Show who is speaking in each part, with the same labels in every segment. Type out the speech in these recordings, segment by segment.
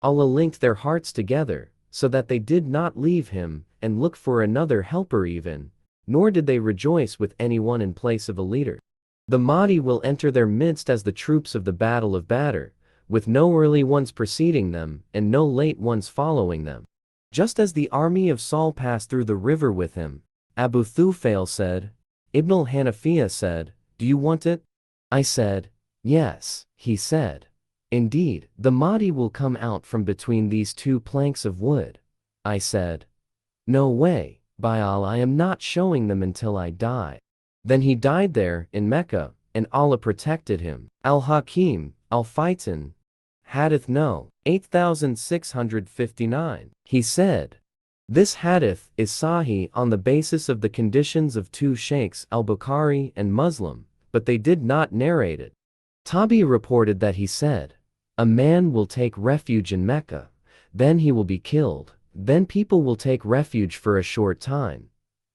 Speaker 1: Allah linked their hearts together, so that they did not leave him and look for another helper even, nor did they rejoice with anyone in place of a leader. The Mahdi will enter their midst as the troops of the Battle of Badr, with no early ones preceding them and no late ones following them. Just as the army of Saul passed through the river with him, Abu Thufail said. Ibn al-Hanafiya said, "Do you want it?" I said, "Yes." He said, "Indeed, the Mahdi will come out from between these two planks of wood." I said, "No way, by Allah, I am not showing them until I die." Then he died there, in Mecca, and Allah protected him. Al-Hakim, Al-Fitan, Hadith No. 8659. He said, this hadith is sahih on the basis of the conditions of two sheikhs al-Bukhari and Muslim, but they did not narrate it. Tabi reported that he said, a man will take refuge in Mecca, then he will be killed, then people will take refuge for a short time,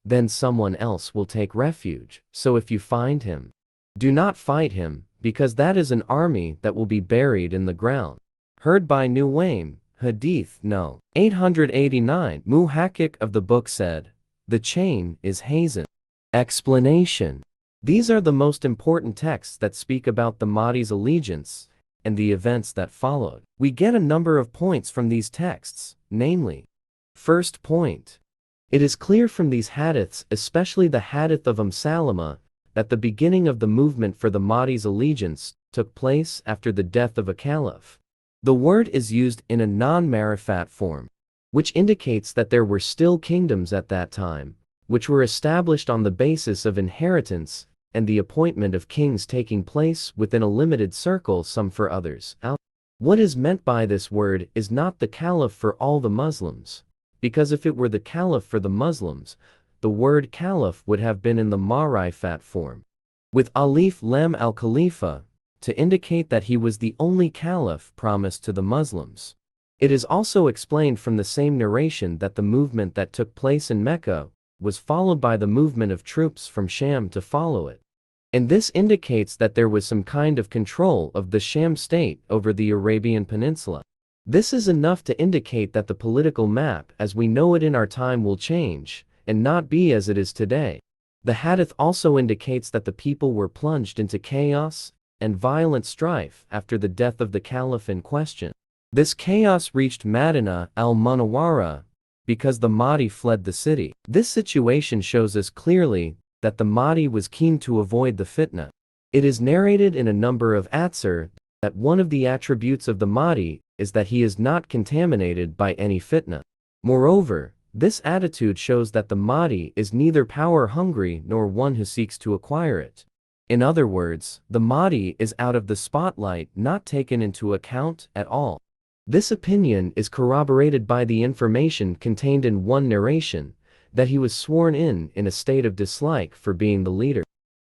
Speaker 1: then someone else will take refuge, so if you find him, do not fight him, because that is an army that will be buried in the ground. Heard by Nuwaym, Hadith No. 889. Muhakkik of the book said, the chain is Hazan. Explanation. These are the most important texts that speak about the Mahdi's allegiance and the events that followed. We get a number of points from these texts, namely, first point. It is clear from these hadiths, especially the hadith of Salama, that the beginning of the movement for the Mahdi's allegiance took place after the death of a caliph. The word is used in a non-marifat form, which indicates that there were still kingdoms at that time, which were established on the basis of inheritance and the appointment of kings taking place within a limited circle, some for others. What is meant by this word is not the caliph for all the Muslims, because if it were the caliph for the Muslims, the word caliph would have been in the marifat form, with alif lam al-khalifa, to indicate that he was the only caliph promised to the Muslims. It is also explained from the same narration that the movement that took place in Mecca was followed by the movement of troops from Sham to follow it. And this indicates that there was some kind of control of the Sham state over the Arabian Peninsula. This is enough to indicate that the political map as we know it in our time will change, and not be as it is today. The hadith also indicates that the people were plunged into chaos and violent strife after the death of the caliph in question. This chaos reached Madinah al-Munawwara because the Mahdi fled the city. This situation shows us clearly that the Mahdi was keen to avoid the fitna. It is narrated in a number of athar that one of the attributes of the Mahdi is that he is not contaminated by any fitna. Moreover, this attitude shows that the Mahdi is neither power-hungry nor one who seeks to acquire it. In other words, the Mahdi is out of the spotlight, not taken into account at all. This opinion is corroborated by the information contained in one narration, that he was sworn in a state of dislike for being the leader.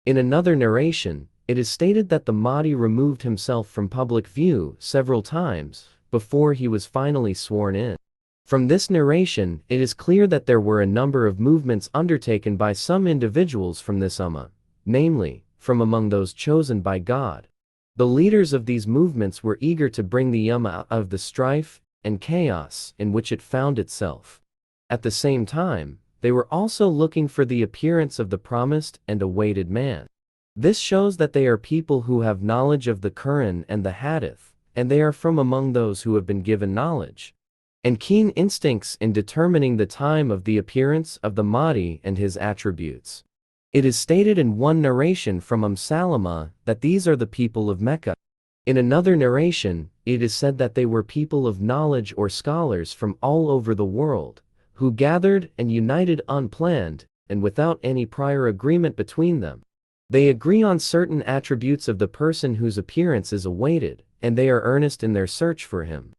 Speaker 1: In another narration, it is stated that the Mahdi removed himself from public view several times before he was finally sworn in. From this narration, it is clear that there were a number of movements undertaken by some individuals from this ummah, namely, from among those chosen by God. The leaders of these movements were eager to bring the ummah out of the strife and chaos in which it found itself. At the same time, they were also looking for the appearance of the promised and awaited man. This shows that they are people who have knowledge of the Quran and the Hadith, and they are from among those who have been given knowledge and keen instincts in determining the time of the appearance of the Mahdi and his attributes. It is stated in one narration from Salama that these are the people of Mecca. In another narration, it is said that they were people of knowledge or scholars from all over the world, who gathered and united unplanned and without any prior agreement between them. They agree on certain attributes of the person whose appearance is awaited, and they are earnest in their search for him.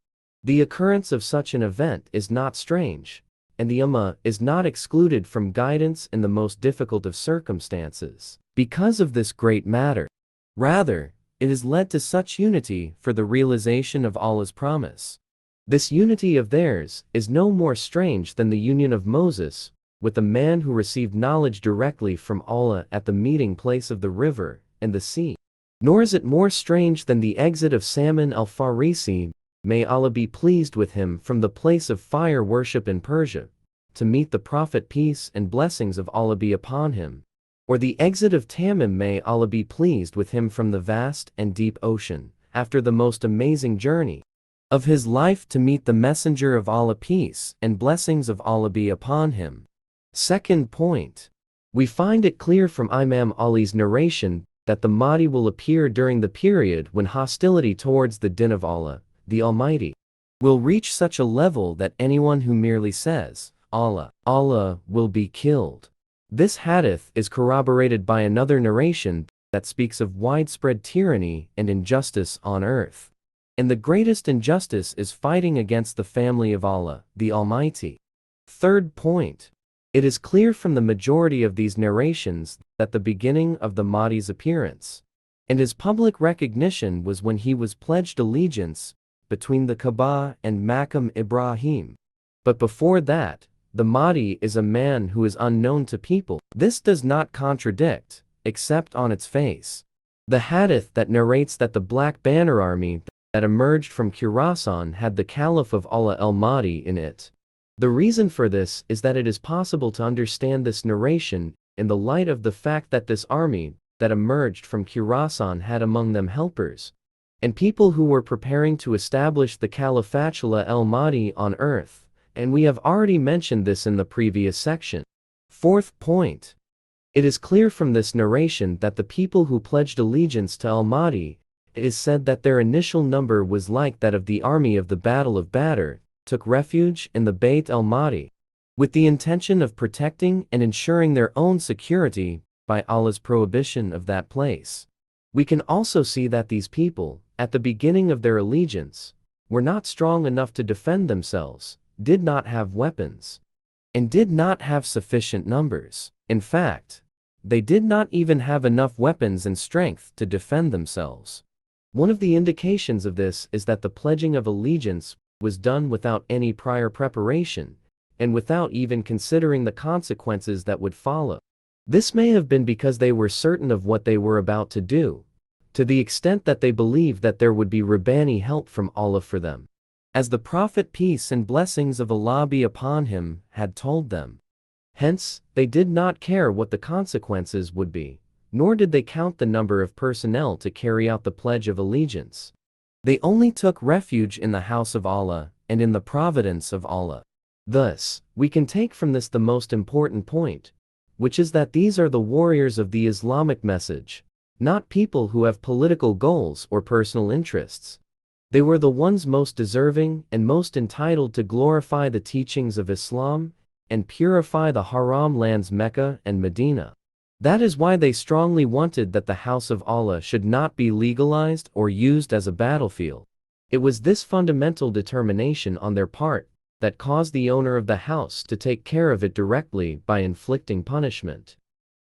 Speaker 1: The occurrence of such an event is not strange, and the ummah is not excluded from guidance in the most difficult of circumstances because of this great matter. Rather, it has led to such unity for the realization of Allah's promise. This unity of theirs is no more strange than the union of Moses with the man who received knowledge directly from Allah at the meeting place of the river and the sea. Nor is it more strange than the exit of Salman al-Farisi may Allah be pleased with him, from the place of fire worship in Persia, to meet the Prophet, peace and blessings of Allah be upon him, or the exit of Tamim, may Allah be pleased with him, from the vast and deep ocean, after the most amazing journey of his life, to meet the Messenger of Allah, peace and blessings of Allah be upon him. Second point. We find it clear from Imam Ali's narration that the Mahdi will appear during the period when hostility towards the Din of Allah, the Almighty, will reach such a level that anyone who merely says, Allah, Allah, will be killed. This hadith is corroborated by another narration that speaks of widespread tyranny and injustice on earth. And the greatest injustice is fighting against the family of Allah, the Almighty. Third point. It is clear from the majority of these narrations that the beginning of the Mahdi's appearance and his public recognition was when he was pledged allegiance between the Kaaba and Maqam Ibrahim. But before that, the Mahdi is a man who is unknown to people. This does not contradict, except on its face, the hadith that narrates that the Black Banner Army that emerged from Khurasan had the Caliph of Allah el-Mahdi in it. The reason for this is that it is possible to understand this narration in the light of the fact that this army that emerged from Khurasan had among them helpers and people who were preparing to establish the Califatullah el-Mahdi on earth, and we have already mentioned this in the previous section. Fourth point. It is clear from this narration that the people who pledged allegiance to al-Mahdi, it is said that their initial number was like that of the army of the Battle of Badr, took refuge in the Bayt al-Mahdi, with the intention of protecting and ensuring their own security by Allah's prohibition of that place. We can also see that these people, at the beginning of their allegiance, were not strong enough to defend themselves, did not have weapons, and did not have sufficient numbers. In fact, they did not even have enough weapons and strength to defend themselves. One of the indications of this is that the pledging of allegiance was done without any prior preparation, and without even considering the consequences that would follow. This may have been because they were certain of what they were about to do, to the extent that they believed that there would be Rabbani help from Allah for them, as the Prophet, peace and blessings of Allah be upon him, had told them. Hence, they did not care what the consequences would be, nor did they count the number of personnel to carry out the pledge of allegiance. They only took refuge in the house of Allah and in the providence of Allah. Thus, we can take from this the most important point, which is that these are the warriors of the Islamic message, not people who have political goals or personal interests. They were the ones most deserving and most entitled to glorify the teachings of Islam and purify the haram lands Mecca and Medina. That is why they strongly wanted that the house of Allah should not be legalized or used as a battlefield. It was this fundamental determination on their part that caused the owner of the house to take care of it directly by inflicting punishment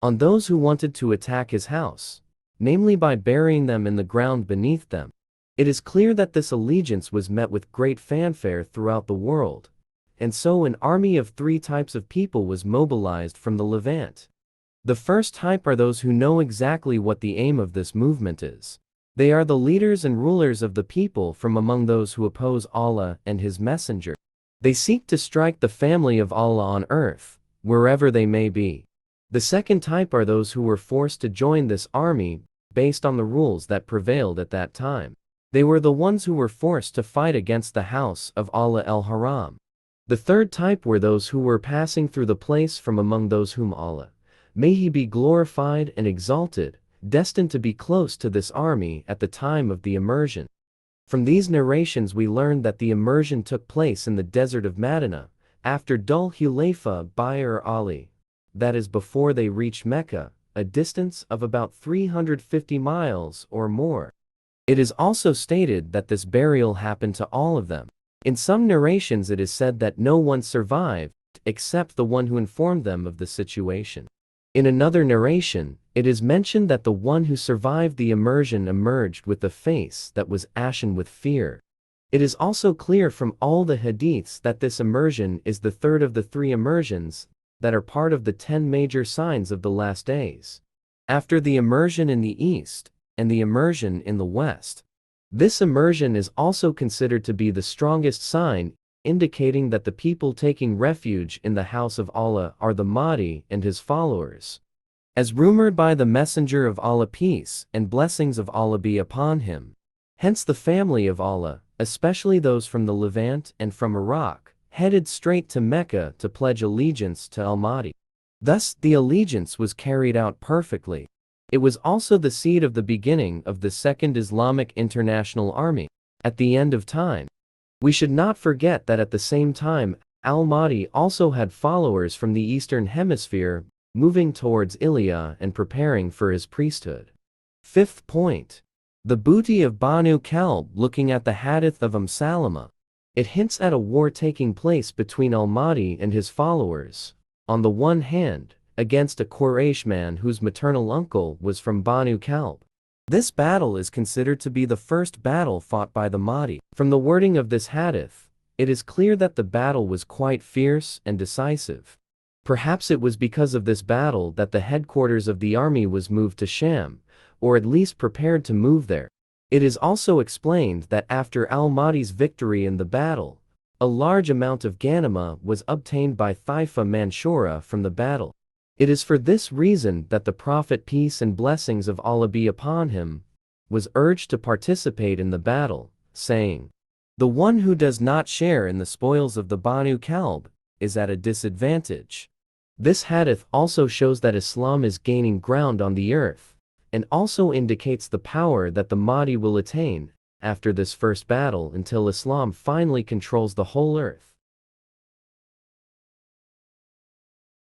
Speaker 1: on those who wanted to attack his house, namely by burying them in the ground beneath them. It is clear that this allegiance was met with great fanfare throughout the world, and so an army of three types of people was mobilized from the Levant. The first type are those who know exactly what the aim of this movement is. They are the leaders and rulers of the people from among those who oppose Allah and His Messenger. They seek to strike the family of Allah on earth, wherever they may be. The second type are those who were forced to join this army based on the rules that prevailed at that time. They were the ones who were forced to fight against the house of Allah el-Haram. The third type were those who were passing through the place from among those whom Allah, may He be glorified and exalted, destined to be close to this army at the time of the immersion. From these narrations we learn that the immersion took place in the desert of Medina, after Dhul Hulayfa Bayr Ali, that is before they reached Mecca, a distance of about 350 miles or more. It is also stated that this burial happened to all of them. In some narrations it is said that no one survived, except the one who informed them of the situation. In another narration, it is mentioned that the one who survived the immersion emerged with a face that was ashen with fear. It is also clear from all the hadiths that this immersion is the third of the three immersions that are part of the 10 major signs of the last days, after the immersion in the east and the immersion in the west. This immersion is also considered to be the strongest sign, indicating that the people taking refuge in the house of Allah are the Mahdi and his followers. As rumored by the Messenger of Allah, peace and blessings of Allah be upon him. Hence the family of Allah, especially those from the Levant and from Iraq, headed straight to Mecca to pledge allegiance to al-Mahdi. Thus, the allegiance was carried out perfectly. It was also the seed of the beginning of the Second Islamic International Army. At the end of time, we should not forget that at the same time, al-Mahdi also had followers from the Eastern Hemisphere, moving towards Ilya and preparing for his priesthood. Fifth point. The booty of Banu Kalb. Looking at the hadith of Salama, it hints at a war taking place between al-Mahdi and his followers, on the one hand, against a Quraysh man whose maternal uncle was from Banu Kalb. This battle is considered to be the first battle fought by the Mahdi. From the wording of this hadith, it is clear that the battle was quite fierce and decisive. Perhaps it was because of this battle that the headquarters of the army was moved to Sham, or at least prepared to move there. It is also explained that after al-Mahdi's victory in the battle, a large amount of ghanima was obtained by Thaifa Manshura from the battle. It is for this reason that the Prophet, peace and blessings of Allah be upon him, was urged to participate in the battle, saying, "The one who does not share in the spoils of the Banu Kalb is at a disadvantage." This hadith also shows that Islam is gaining ground on the earth, and also indicates the power that the Mahdi will attain after this first battle until Islam finally controls the whole earth.